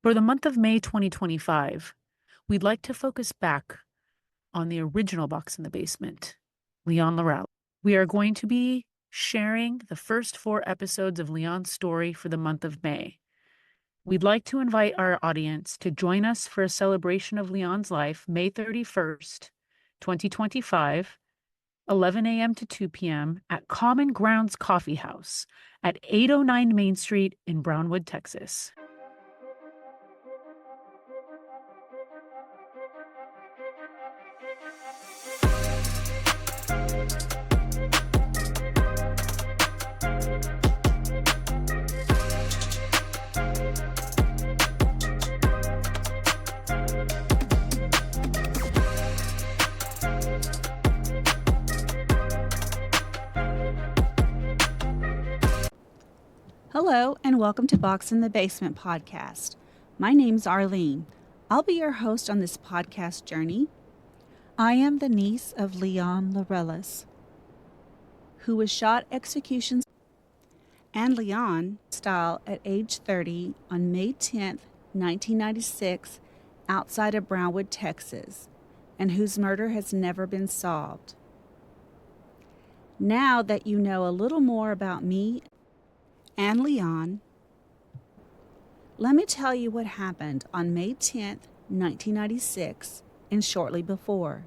For the month of May 2025, we'd like to focus back on the original Box in the Basement, Leon Laureles. We are going to be sharing the first 4 episodes of Leon's story for the month of May. We'd like to invite our audience to join us for a celebration of Leon's life, May 31st, 2025, 11 a.m. to 2 p.m. at Common Grounds Coffee House at 809 Main Street in Brownwood, Texas. Hello, and welcome to Box in the Basement podcast. My name's Arlene. I'll be your host on this podcast journey. I am the niece of Leon Laureles, who was shot execution and Leon style at age 30 on May 10th, 1996, outside of Brownwood, Texas, and whose murder has never been solved. Now that you know a little more about me and Leon, let me tell you what happened on May 10th, 1996, and shortly before.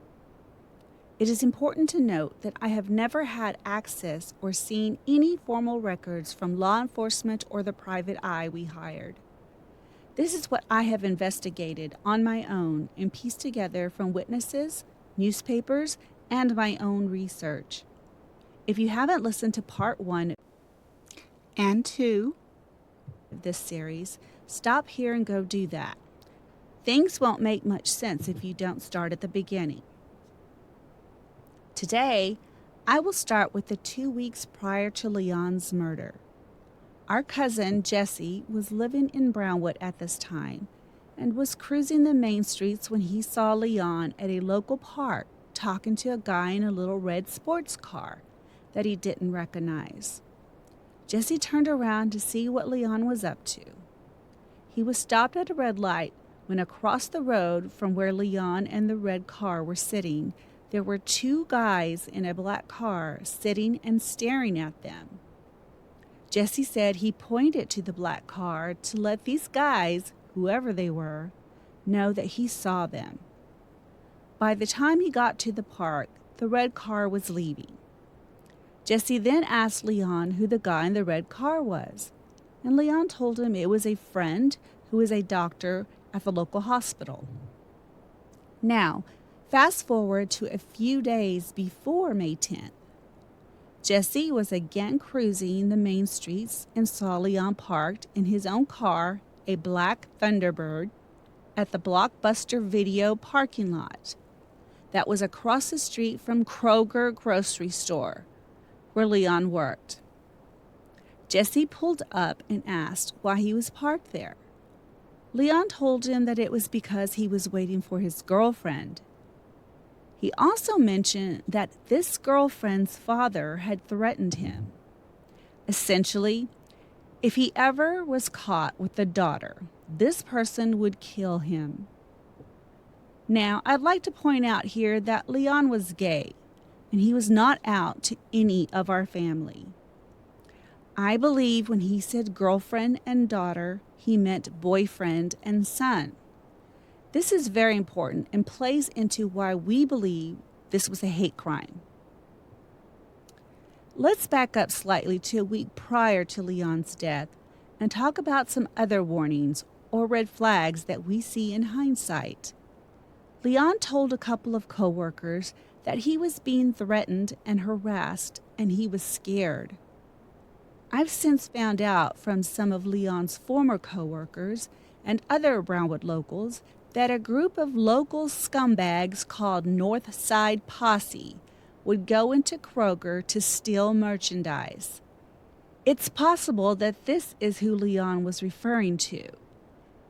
It is important to note that I have never had access or seen any formal records from law enforcement or the private eye we hired. This is what I have investigated on my own and pieced together from witnesses, newspapers, and my own research. If you haven't listened to part 1 and 2 of this series, stop here and go do that. Things won't make much sense if you don't start at the beginning. Today, I will start with the 2 weeks prior to Leon's murder. Our cousin, Jesse, was living in Brownwood at this time and was cruising the main streets when he saw Leon at a local park talking to a guy in a little red sports car that he didn't recognize. Jesse turned around to see what Leon was up to. He was stopped at a red light when across the road from where Leon and the red car were sitting, there were 2 guys in a black car sitting and staring at them. Jesse said he pointed to the black car to let these guys, whoever they were, know that he saw them. By the time he got to the park, the red car was leaving. Jesse then asked Leon who the guy in the red car was, and Leon told him it was a friend who is a doctor at the local hospital. Now, fast forward to a few days before May 10th. Jesse was again cruising the main streets and saw Leon parked in his own car, a black Thunderbird, at the Blockbuster Video parking lot that was across the street from Kroger grocery store, where Leon worked. Jesse pulled up and asked why he was parked there. Leon told him that it was because he was waiting for his girlfriend. He also mentioned that this girlfriend's father had threatened him. Essentially, if he ever was caught with the daughter, this person would kill him. Now, I'd like to point out here that Leon was gay, and he was not out to any of our family. I believe when he said girlfriend and daughter, he meant boyfriend and son. This is very important and plays into why we believe this was a hate crime. Let's back up slightly to a week prior to Leon's death and talk about some other warnings or red flags that we see in hindsight. Leon told a couple of coworkers that he was being threatened and harassed and he was scared. I've since found out from some of Leon's former coworkers and other Brownwood locals that a group of local scumbags called North Side Posse would go into Kroger to steal merchandise. It's possible that this is who Leon was referring to.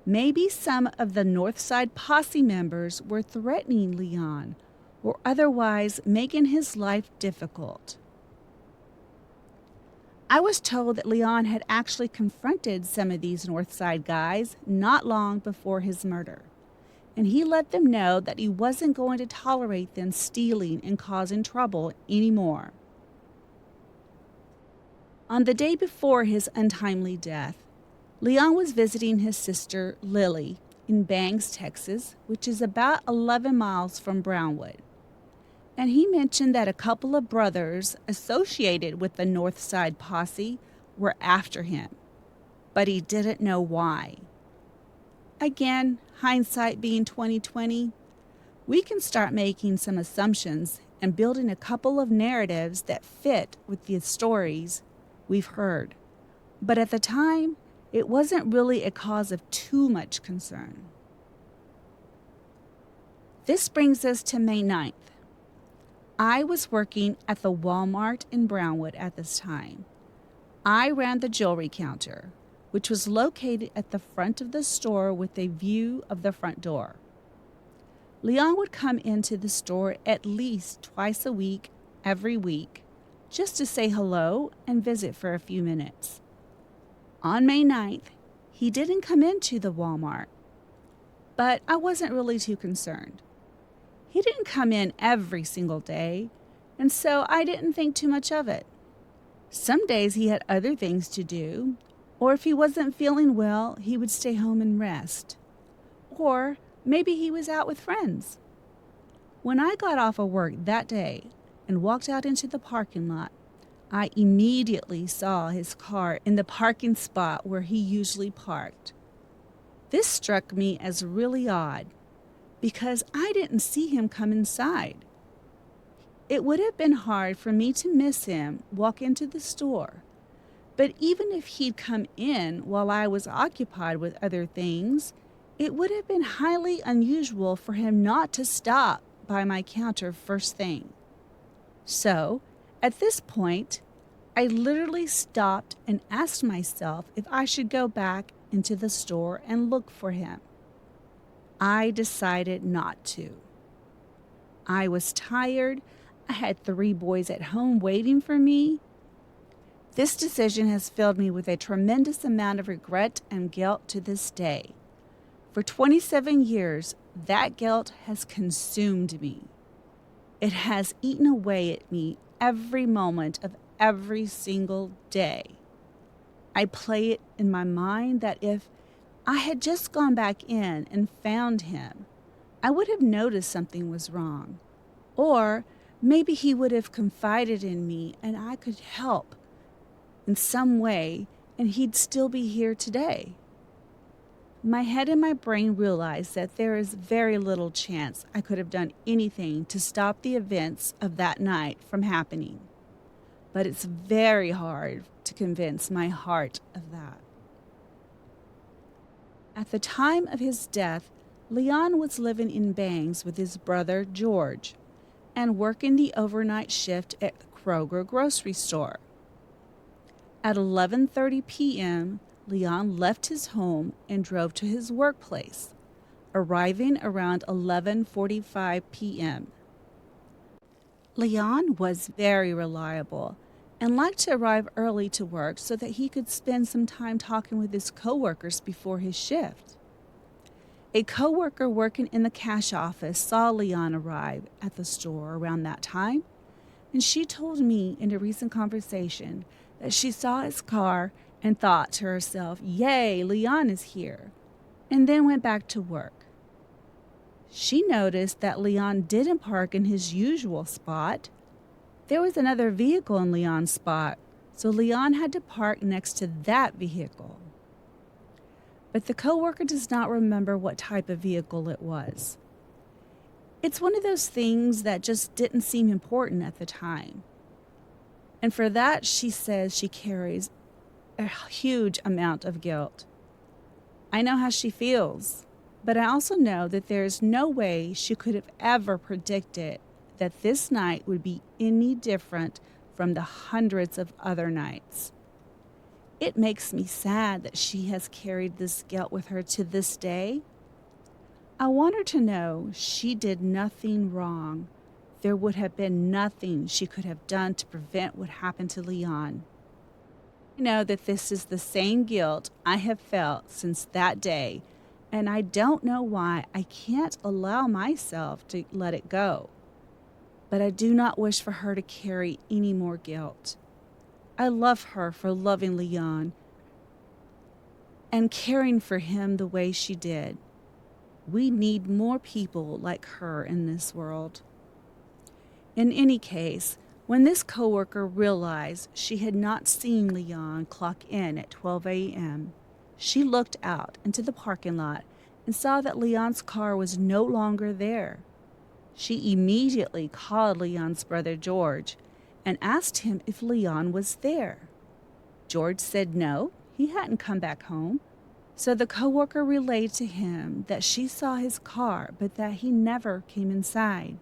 Maybe some of the North Side Posse members were threatening Leon or otherwise making his life difficult. I was told that Leon had actually confronted some of these Northside guys not long before his murder, and he let them know that he wasn't going to tolerate them stealing and causing trouble anymore. On the day before his untimely death, Leon was visiting his sister Lily in Bangs, Texas, which is about 11 miles from Brownwood. And he mentioned that a couple of brothers associated with the Northside posse were after him, but he didn't know why. Again, hindsight being 2020, we can start making some assumptions and building a couple of narratives that fit with the stories we've heard. But at the time, it wasn't really a cause of too much concern. This brings us to May 9th. I was working at the Walmart in Brownwood at this time. I ran the jewelry counter, which was located at the front of the store with a view of the front door. Leon would come into the store at least twice a week, every week, just to say hello and visit for a few minutes. On May 9th, he didn't come into the Walmart, but I wasn't really too concerned. He didn't come in every single day, and so I didn't think too much of it. Some days he had other things to do, or if he wasn't feeling well, he would stay home and rest. Or maybe he was out with friends. When I got off of work that day and walked out into the parking lot, I immediately saw his car in the parking spot where he usually parked. This struck me as really odd, because I didn't see him come inside. It would have been hard for me to miss him walk into the store, but even if he'd come in while I was occupied with other things, it would have been highly unusual for him not to stop by my counter first thing. So, at this point, I literally stopped and asked myself if I should go back into the store and look for him. I decided not to. I was tired. I had 3 boys at home waiting for me. This decision has filled me with a tremendous amount of regret and guilt to this day. For 27 years, that guilt has consumed me. It has eaten away at me every moment of every single day. I play it in my mind that if I had just gone back in and found him, I would have noticed something was wrong. Or maybe he would have confided in me and I could help in some way and he'd still be here today. My head and my brain realized that there is very little chance I could have done anything to stop the events of that night from happening. But it's very hard to convince my heart of that. At the time of his death, Leon was living in Bangs with his brother George and working the overnight shift at Kroger grocery store. At 11:30 p.m., Leon left his home and drove to his workplace, arriving around 11:45 p.m. Leon was very reliable and liked to arrive early to work so that he could spend some time talking with his coworkers before his shift. A coworker working in the cash office saw Leon arrive at the store around that time, and she told me in a recent conversation that she saw his car and thought to herself, "Yay, Leon is here," and then went back to work. She noticed that Leon didn't park in his usual spot. There was another vehicle in Leon's spot, so Leon had to park next to that vehicle. But the coworker does not remember what type of vehicle it was. It's one of those things that just didn't seem important at the time. And for that, she says she carries a huge amount of guilt. I know how she feels, but I also know that there is no way she could have ever predicted that this night would be any different from the hundreds of other nights. It makes me sad that she has carried this guilt with her to this day. I want her to know she did nothing wrong. There would have been nothing she could have done to prevent what happened to Leon. I know that this is the same guilt I have felt since that day, and I don't know why I can't allow myself to let it go. But I do not wish for her to carry any more guilt. I love her for loving Leon and caring for him the way she did. We need more people like her in this world. In any case, when this coworker realized she had not seen Leon clock in at 12 a.m., she looked out into the parking lot and saw that Leon's car was no longer there. She immediately called Leon's brother George and asked him if Leon was there. George said no, he hadn't come back home. So the coworker relayed to him that she saw his car, but that he never came inside.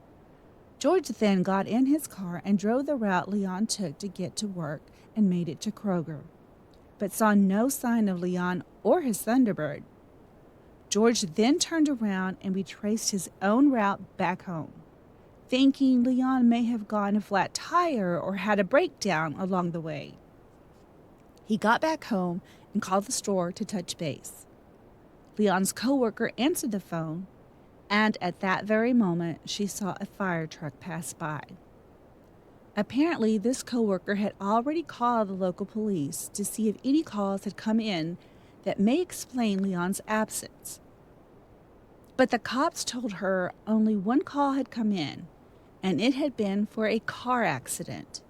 George then got in his car and drove the route Leon took to get to work and made it to Kroger, but saw no sign of Leon or his Thunderbird. George then turned around and retraced his own route back home, thinking Leon may have gotten a flat tire or had a breakdown along the way. He got back home and called the store to touch base. Leon's coworker answered the phone, and at that very moment, she saw a fire truck pass by. Apparently, this coworker had already called the local police to see if any calls had come in that may explain Leon's absence. But the cops told her only one call had come in, and it had been for a car accident.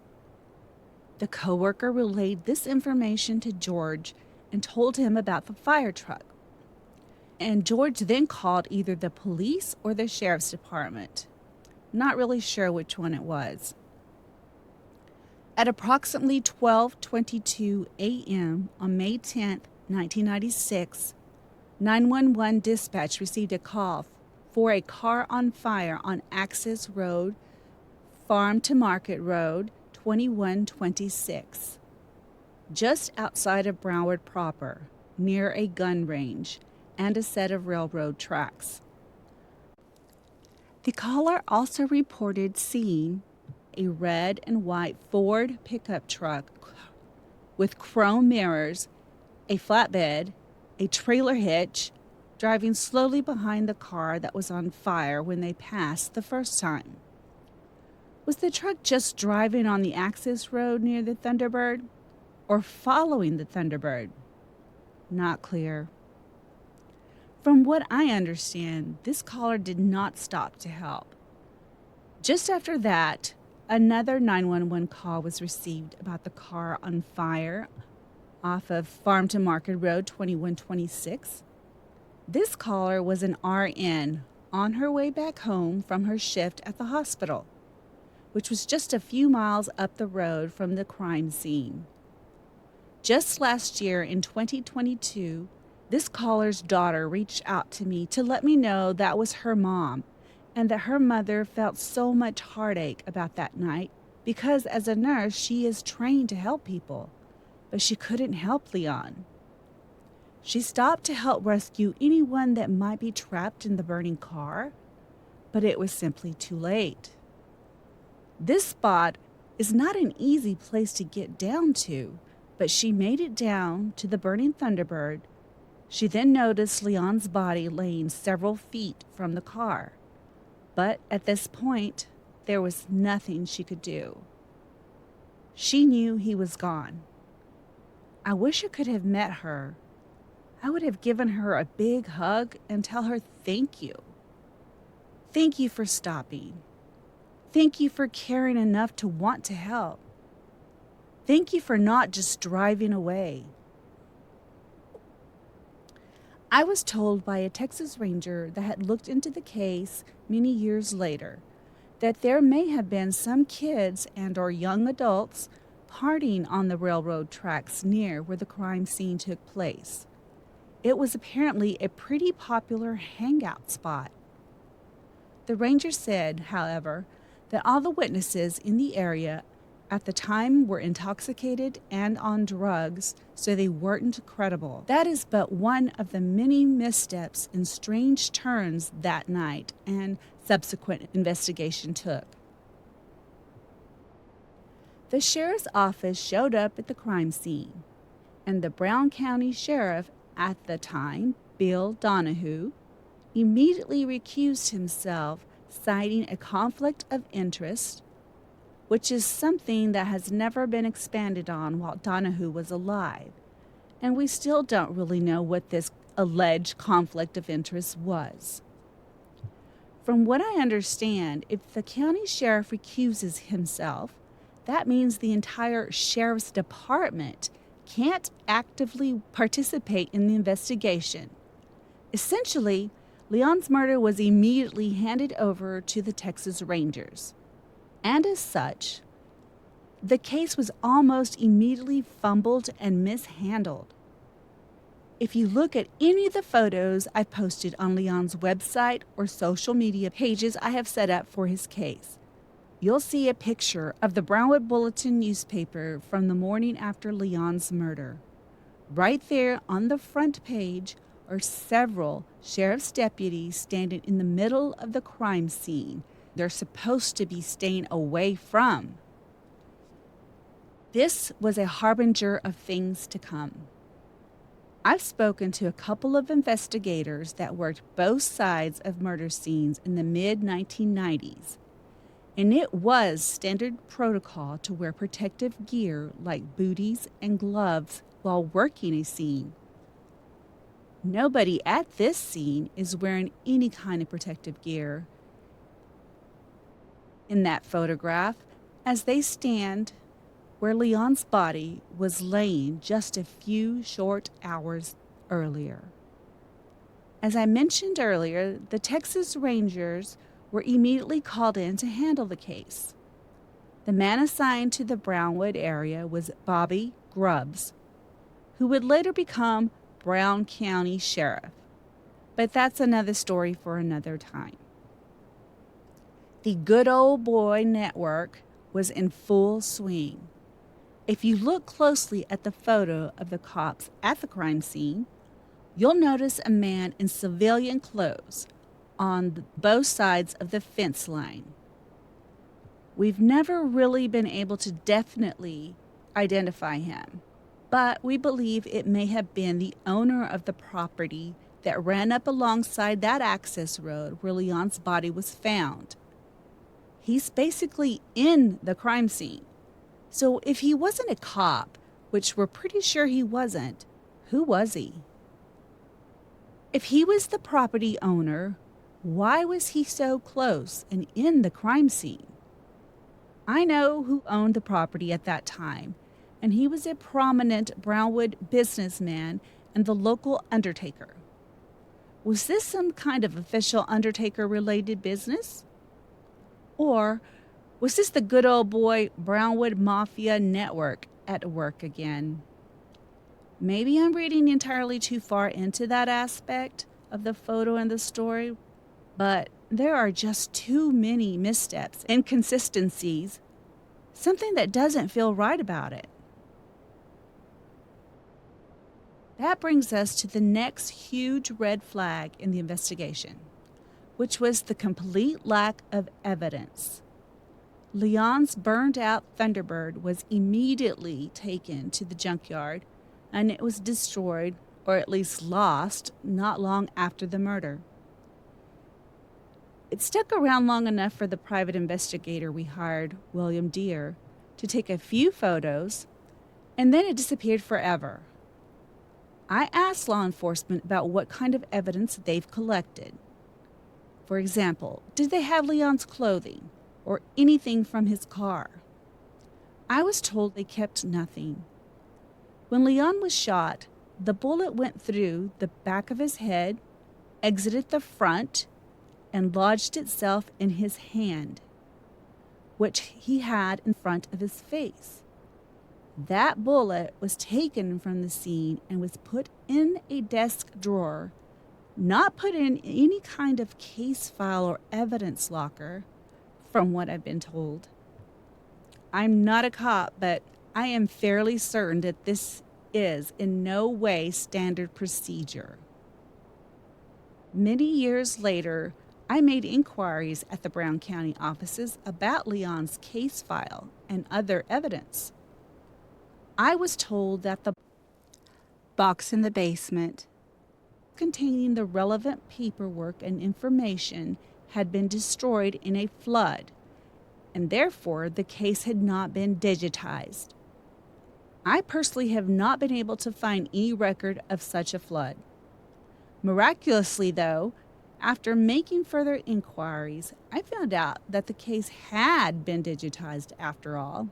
The coworker relayed this information to George and told him about the fire truck. And George then called either the police or the sheriff's department. Not really sure which one it was. At approximately 12:22 a.m. on May 10, 1996, 911 dispatch received a call for a car on fire on Access Road, Farm to Market Road, 2126, just outside of Brownwood proper, near a gun range and a set of railroad tracks. The caller also reported seeing a red and white Ford pickup truck with chrome mirrors, a flatbed, a trailer hitch, driving slowly behind the car that was on fire when they passed the first time. Was the truck just driving on the access road near the Thunderbird or following the Thunderbird? Not clear. From what I understand, this caller did not stop to help. Just after that, another 911 call was received about the car on fire off of Farm to Market Road 2126. This caller was an RN on her way back home from her shift at the hospital, which was just a few miles up the road from the crime scene. Just last year in 2022, this caller's daughter reached out to me to let me know that was her mom and that her mother felt so much heartache about that night because as a nurse, she is trained to help people, but she couldn't help Leon. She stopped to help rescue anyone that might be trapped in the burning car, but it was simply too late. This spot is not an easy place to get down to, but she made it down to the burning Thunderbird. She then noticed Leon's body laying several feet from the car, but at this point, there was nothing she could do. She knew he was gone. I wish I could have met her. I would have given her a big hug and tell her thank you. Thank you for stopping. Thank you for caring enough to want to help. Thank you for not just driving away. I was told by a Texas Ranger that had looked into the case many years later that there may have been some kids and or young adults partying on the railroad tracks near where the crime scene took place. It was apparently a pretty popular hangout spot. The ranger said, however, that all the witnesses in the area at the time were intoxicated and on drugs, so they weren't credible. That is but one of the many missteps and strange turns that night and subsequent investigation took. The sheriff's office showed up at the crime scene. and the Brown County Sheriff at the time, Bill Donahue, immediately recused himself, citing a conflict of interest, which is something that has never been expanded on while Donahue was alive. And we still don't really know what this alleged conflict of interest was. From what I understand, if the county sheriff recuses himself, that means the entire sheriff's department can't actively participate in the investigation. Essentially, Leon's murder was immediately handed over to the Texas Rangers. And as such, the case was almost immediately fumbled and mishandled. If you look at any of the photos I've posted on Leon's website or social media pages I have set up for his case, you'll see a picture of the Brownwood Bulletin newspaper from the morning after Leon's murder. Right there on the front page are several sheriff's deputies standing in the middle of the crime scene they're supposed to be staying away from. This was a harbinger of things to come. I've spoken to a couple of investigators that worked both sides of murder scenes in the mid-1990s, and it was standard protocol to wear protective gear like booties and gloves while working a scene. Nobody at this scene is wearing any kind of protective gear in that photograph as they stand where Leon's body was laying just a few short hours earlier. As I mentioned earlier, the Texas Rangers were immediately called in to handle the case. The man assigned to the Brownwood area was Bobby Grubbs, who would later become Brown County Sheriff. But that's another story for another time. The Good Old Boy Network was in full swing. If you look closely at the photo of the cops at the crime scene, you'll notice a man in civilian clothes on both sides of the fence line. We've never really been able to definitely identify him, but we believe it may have been the owner of the property that ran up alongside that access road where Leon's body was found. He's basically in the crime scene. So if he wasn't a cop, which we're pretty sure he wasn't, who was he? If he was the property owner, why was he so close and in the crime scene? I know who owned the property at that time, and he was a prominent Brownwood businessman and the local undertaker. Was this some kind of official undertaker-related business? Or was this the good old boy Brownwood Mafia network at work again? Maybe I'm reading entirely too far into that aspect of the photo and the story, but there are just too many missteps, inconsistencies, something that doesn't feel right about it. That brings us to the next huge red flag in the investigation, which was the complete lack of evidence. Leon's burned-out Thunderbird was immediately taken to the junkyard, and it was destroyed, or at least lost, not long after the murder. It stuck around long enough for the private investigator we hired, William Deere, to take a few photos, and then it disappeared forever. I asked law enforcement about what kind of evidence they've collected. For example, did they have Leon's clothing or anything from his car? I was told they kept nothing. When Leon was shot, the bullet went through the back of his head, exited the front, and lodged itself in his hand, which he had in front of his face. That bullet was taken from the scene and was put in a desk drawer, not put in any kind of case file or evidence locker, from what I've been told. I'm not a cop, but I am fairly certain that this is in no way standard procedure. Many years later, I made inquiries at the Brown County offices about Leon's case file and other evidence. I was told that the box in the basement containing the relevant paperwork and information had been destroyed in a flood, and therefore the case had not been digitized. I personally have not been able to find any record of such a flood. Miraculously, though, after making further inquiries, I found out that the case had been digitized after all.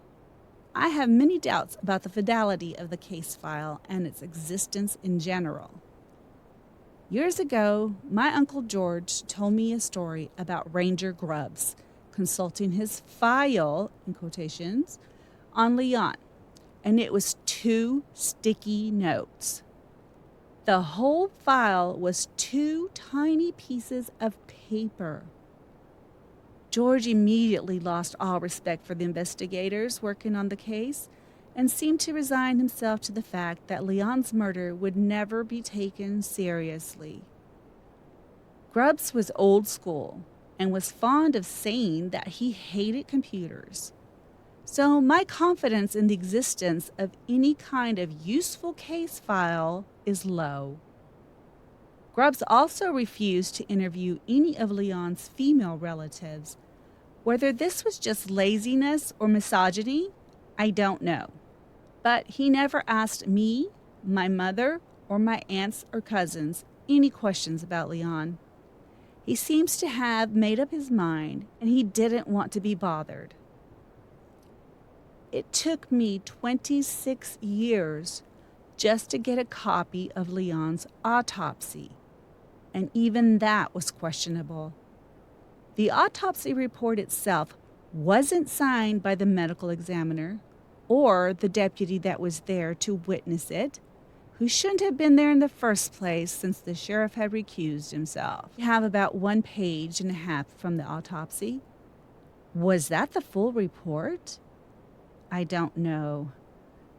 I have many doubts about the fidelity of the case file and its existence in general. Years ago, my Uncle George told me a story about Ranger Grubbs consulting his file, in quotations, on Leon, and it was 2 sticky notes. The whole file was 2 tiny pieces of paper. George immediately lost all respect for the investigators working on the case and seemed to resign himself to the fact that Leon's murder would never be taken seriously. Grubbs was old school and was fond of saying that he hated computers. So my confidence in the existence of any kind of useful case file is low. Grubbs also refused to interview any of Leon's female relatives. Whether this was just laziness or misogyny, I don't know. But he never asked me, my mother, or my aunts or cousins any questions about Leon. He seems to have made up his mind, and he didn't want to be bothered. It took me 26 years just to get a copy of Leon's autopsy, and even that was questionable. The autopsy report itself wasn't signed by the medical examiner or the deputy that was there to witness it, who shouldn't have been there in the first place since the sheriff had recused himself. We have about 1.5 pages from the autopsy. Was that the full report? I don't know.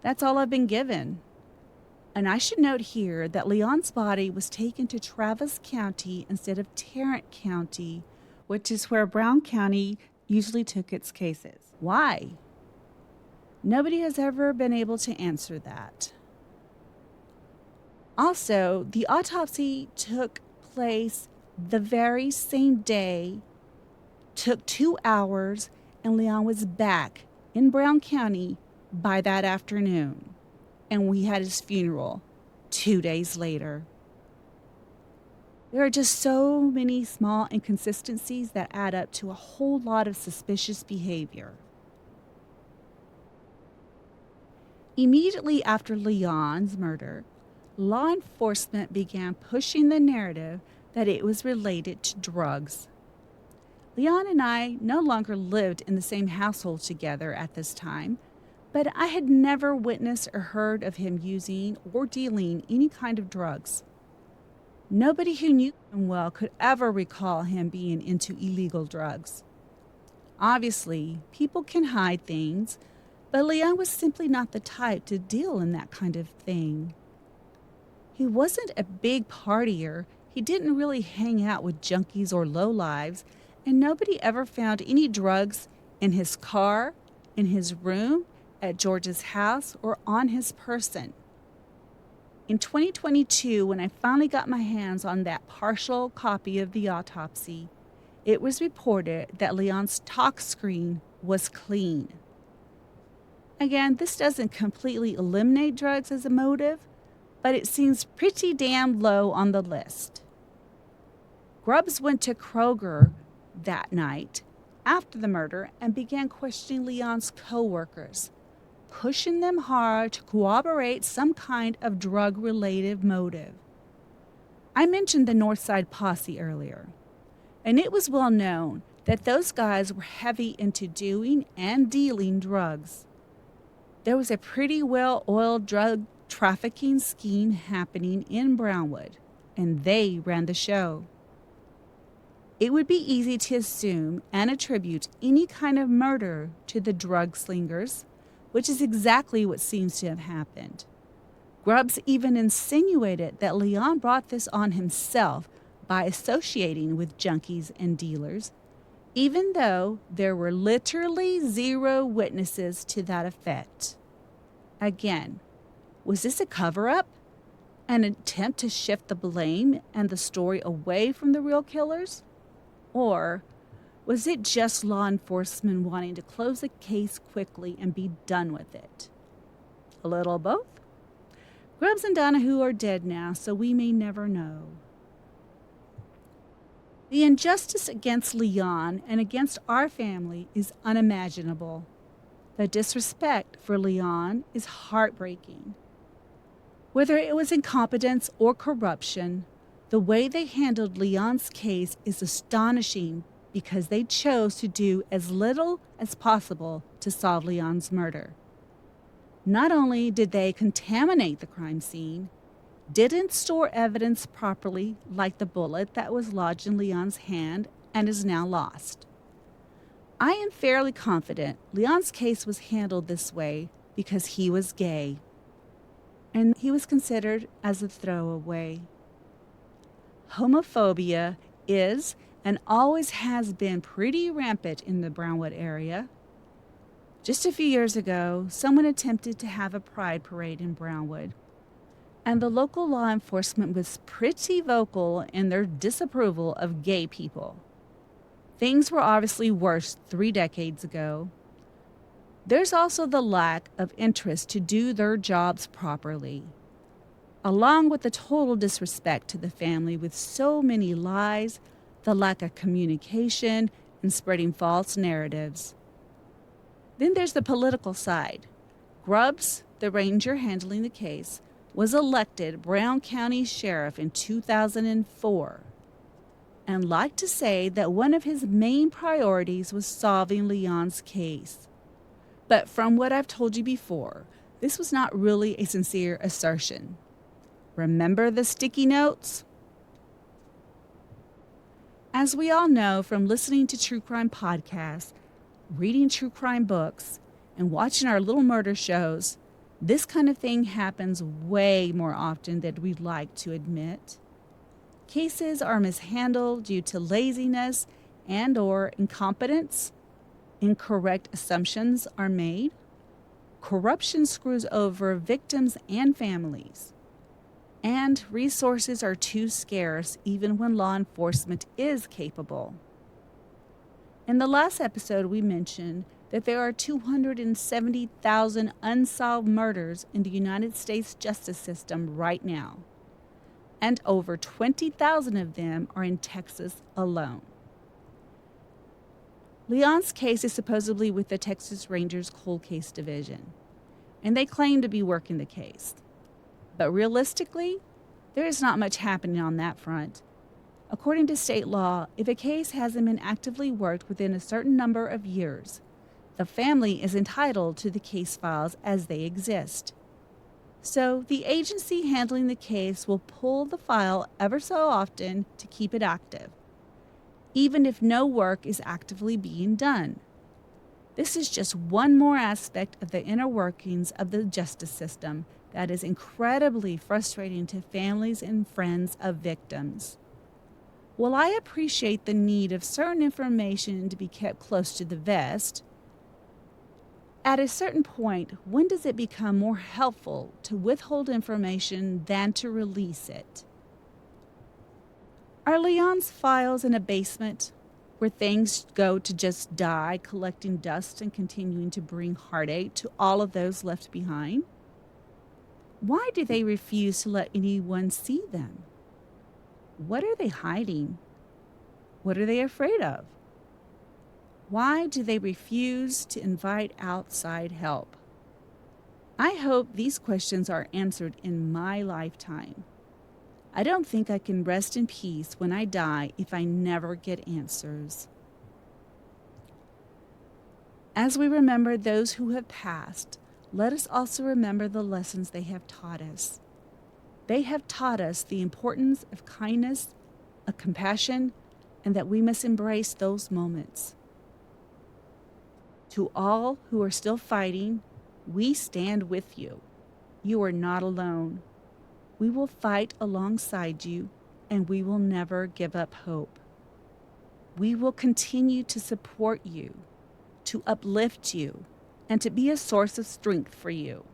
That's all I've been given. And I should note here that Leon's body was taken to Travis County instead of Tarrant County, which is where Brown County usually took its cases. Why? Nobody has ever been able to answer that. Also, the autopsy took place the very same day, took 2 hours, and Leon was back in Brown County by that afternoon. And we had his funeral 2 days later. There are just so many small inconsistencies that add up to a whole lot of suspicious behavior. Immediately after Leon's murder, law enforcement began pushing the narrative that it was related to drugs. Leon and I no longer lived in the same household together at this time, but I had never witnessed or heard of him using or dealing any kind of drugs. Nobody who knew him well could ever recall him being into illegal drugs. Obviously, people can hide things, but Leon was simply not the type to deal in that kind of thing. He wasn't a big partier, he didn't really hang out with junkies or lowlives, and nobody ever found any drugs in his car, in his room, at George's house, or on his person. In 2022, when I finally got my hands on that partial copy of the autopsy, it was reported that Leon's talk screen was clean. Again, this doesn't completely eliminate drugs as a motive, but it seems pretty damn low on the list. Grubbs went to Kroger that night after the murder and began questioning Leon's co-workers, pushing them hard to corroborate some kind of drug-related motive. I mentioned the Northside Posse earlier, and it was well known that those guys were heavy into doing and dealing drugs. There was a pretty well-oiled drug trafficking scheme happening in Brownwood, and they ran the show. It would be easy to assume and attribute any kind of murder to the drug slingers, which is exactly what seems to have happened. Grubbs even insinuated that Leon brought this on himself by associating with junkies and dealers, even though there were literally 0 witnesses to that effect. Again, was this a cover-up? An attempt to shift the blame and the story away from the real killers? Or was it just law enforcement wanting to close the case quickly and be done with it? A little of both? Grubbs and Donahue are dead now, so we may never know. The injustice against Leon and against our family is unimaginable. The disrespect for Leon is heartbreaking. Whether it was incompetence or corruption, the way they handled Leon's case is astonishing because they chose to do as little as possible to solve Leon's murder. Not only did they contaminate the crime scene, didn't store evidence properly, like the bullet that was lodged in Leon's hand and is now lost. I am fairly confident Leon's case was handled this way because he was gay, and he was considered as a throwaway. Homophobia is and always has been pretty rampant in the Brownwood area. Just a few years ago, someone attempted to have a pride parade in Brownwood, and the local law enforcement was pretty vocal in their disapproval of gay people. Things were obviously worse 3 decades ago. There's also the lack of interest to do their jobs properly, along with the total disrespect to the family with so many lies, the lack of communication, and spreading false narratives. Then there's the political side. Grubbs, the ranger handling the case, was elected Brown County Sheriff in 2004 and liked to say that one of his main priorities was solving Leon's case. But from what I've told you before, this was not really a sincere assertion. Remember the sticky notes? As we all know from listening to true crime podcasts, reading true crime books, and watching our little murder shows, this kind of thing happens way more often than we'd like to admit. Cases are mishandled due to laziness and/or incompetence. Incorrect assumptions are made. Corruption screws over victims and families. And resources are too scarce even when law enforcement is capable. In the last episode, we mentioned that there are 270,000 unsolved murders in the United States justice system right now, and over 20,000 of them are in Texas alone. Leon's case is supposedly with the Texas Rangers Cold Case Division, and they claim to be working the case. But realistically, there is not much happening on that front. According to state law, if a case hasn't been actively worked within a certain number of years, the family is entitled to the case files as they exist. So the agency handling the case will pull the file ever so often to keep it active, even if no work is actively being done. This is just one more aspect of the inner workings of the justice system that is incredibly frustrating to families and friends of victims. While I appreciate the need of certain information to be kept close to the vest, at a certain point, when does it become more helpful to withhold information than to release it? Are Leon's files in a basement where things go to just die, collecting dust and continuing to bring heartache to all of those left behind? Why do they refuse to let anyone see them? What are they hiding? What are they afraid of? Why do they refuse to invite outside help? I hope these questions are answered in my lifetime. I don't think I can rest in peace when I die if I never get answers. As we remember those who have passed, let us also remember the lessons they have taught us. They have taught us the importance of kindness, of compassion, and that we must embrace those moments. To all who are still fighting, we stand with you. You are not alone. We will fight alongside you, and we will never give up hope. We will continue to support you, to uplift you, and to be a source of strength for you.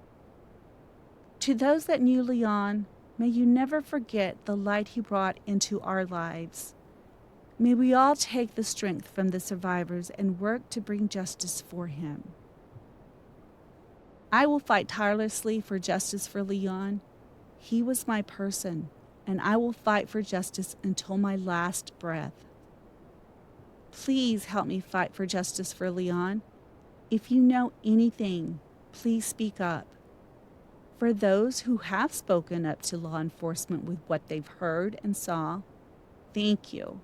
To those that knew Leon, May you never forget the light he brought into our lives. May we all take the strength from the survivors and work to bring justice for him. I will fight tirelessly for justice for Leon. He was my person, and I will fight for justice until my last breath. Please help me fight for justice for Leon. If you know anything, please speak up. For those who have spoken up to law enforcement with what they've heard and saw, thank you.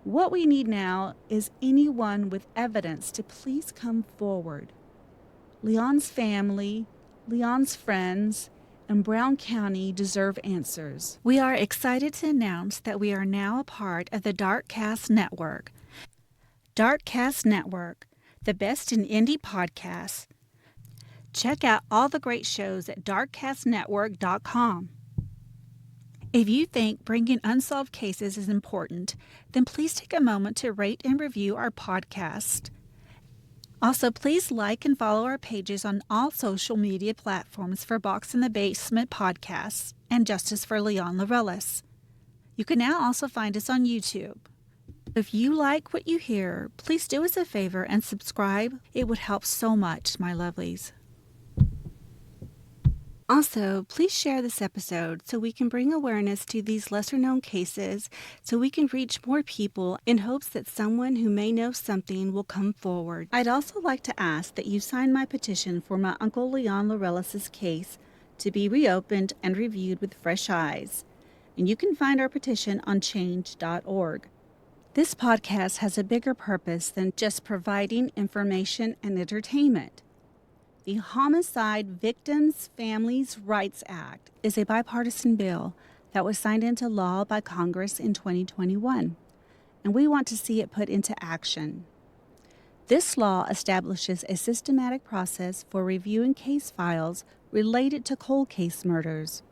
What we need now is anyone with evidence to please come forward. Leon's family, Leon's friends, and Brown County deserve answers. We are excited to announce that we are now a part of the Darkcast Network. Darkcast Network, the best in indie podcasts. Check out all the great shows at darkcastnetwork.com. If you think bringing unsolved cases is important, then please take a moment to rate and review our podcast. Also, please like and follow our pages on all social media platforms for Box in the Basement podcasts and Justice for Leon Laureles. You can now also find us on YouTube. If you like what you hear, please do us a favor and subscribe. It would help so much, my lovelies. Also, please share this episode so we can bring awareness to these lesser-known cases so we can reach more people in hopes that someone who may know something will come forward. I'd also like to ask that you sign my petition for my Uncle Leon Laureles' case to be reopened and reviewed with fresh eyes. And you can find our petition on change.org. This podcast has a bigger purpose than just providing information and entertainment. The Homicide Victims' Families' Rights Act is a bipartisan bill that was signed into law by Congress in 2021, and we want to see it put into action. This law establishes a systematic process for reviewing case files related to cold case murders.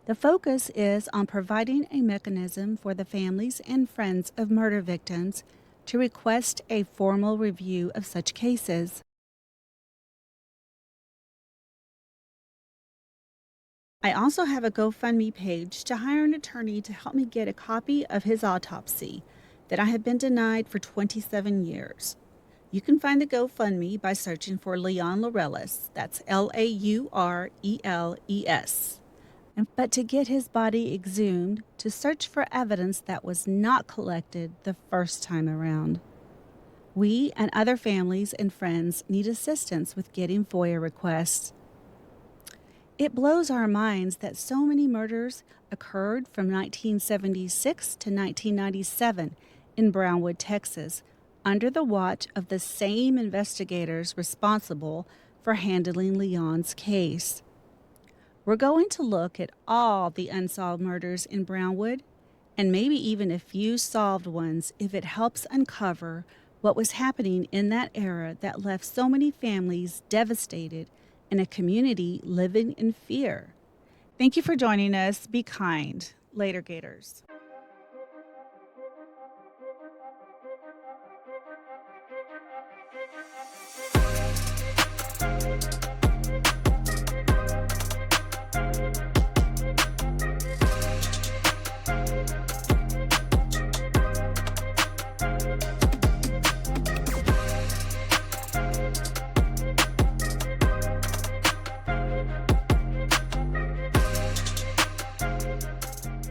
The focus is on providing a mechanism for the families and friends of murder victims to request a formal review of such cases. I also have a GoFundMe page to hire an attorney to help me get a copy of his autopsy that I have been denied for 27 years. You can find the GoFundMe by searching for Leon Laureles. That's Laureles. But to get his body exhumed, to search for evidence that was not collected the first time around. We and other families and friends need assistance with getting FOIA requests. It blows our minds that so many murders occurred from 1976 to 1997 in Brownwood, Texas, under the watch of the same investigators responsible for handling Leon's case. We're going to look at all the unsolved murders in Brownwood, and maybe even a few solved ones if it helps uncover what was happening in that era that left so many families devastated and a community living in fear. Thank you for joining us. Be kind. Later, Gators.